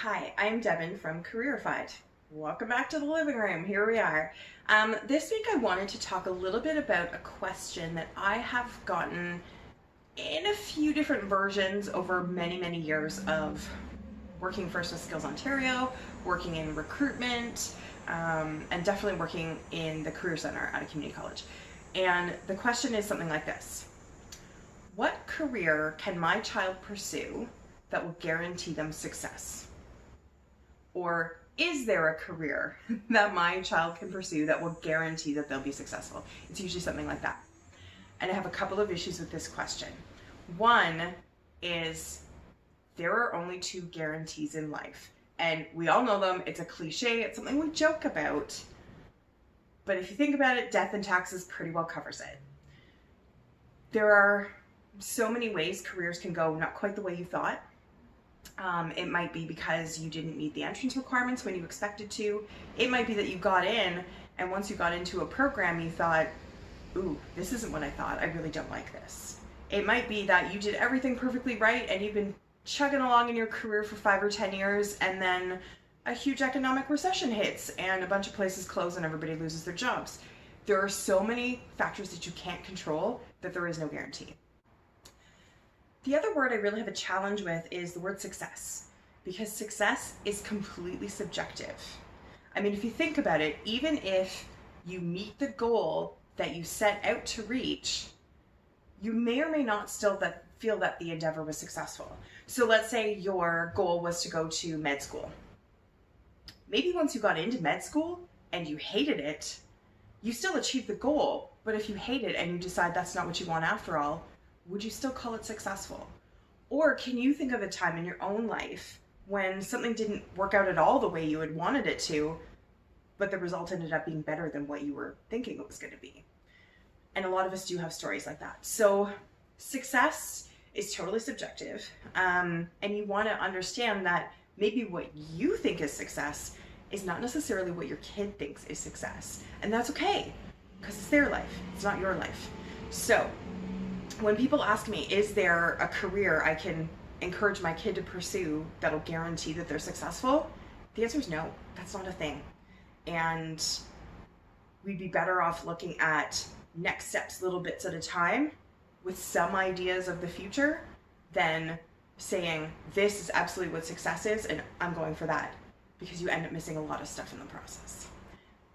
Hi, I'm Devin from Careerified. Welcome back to the living room. Here we are. This week I wanted to talk a little bit about a question that I have gotten in a few different versions over many years of working first with Skills Ontario, working in recruitment, and definitely working in the Career Center at a community college. And the question is something like this. What career can my child pursue that will guarantee them success? Or is there a career that my child can pursue that will guarantee that they'll be successful? It's usually something like that. And I have a couple of issues with this question. One is there are only two guarantees in life. And we all know them. It's a cliche. It's something we joke about. But if you think about it, death and taxes pretty well covers it. There are so many ways careers can go not quite the way you thought. It might be because you didn't meet the entrance requirements when you expected to. It might be that you got in, and once you got into a program, you thought, ooh, this isn't what I thought. I really don't like this. It might be that you did everything perfectly right, and you've been chugging along in your career for 5 or 10 years, and then a huge economic recession hits, and a bunch of places close, and everybody loses their jobs. There are so many factors that you can't control that there is no guarantee. The other word I really have a challenge with is the word success, because success is completely subjective. I mean, if you think about it, even if you meet the goal that you set out to reach, you may or may not still feel that the endeavor was successful. So let's say your goal was to go to med school. Maybe once you got into med school and you hated it, you still achieved the goal, but if you hate it and you decide that's not what you want after all, would you still call it successful? Or can you think of a time in your own life when something didn't work out at all the way you had wanted it to, but the result ended up being better than what you were thinking it was going to be? And a lot of us do have stories like that. So success is totally subjective. And you want to understand that maybe what you think is success is not necessarily what your kid thinks is success. And that's okay, because it's their life. It's not your life. So when people ask me, is there a career I can encourage my kid to pursue that'll guarantee that they're successful? The answer is no, that's not a thing. And we'd be better off looking at next steps little bits at a time with some ideas of the future than saying, this is absolutely what success is and I'm going for that, because you end up missing a lot of stuff in the process.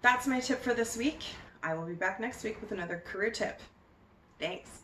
That's my tip for this week. I will be back next week with another career tip. Thanks.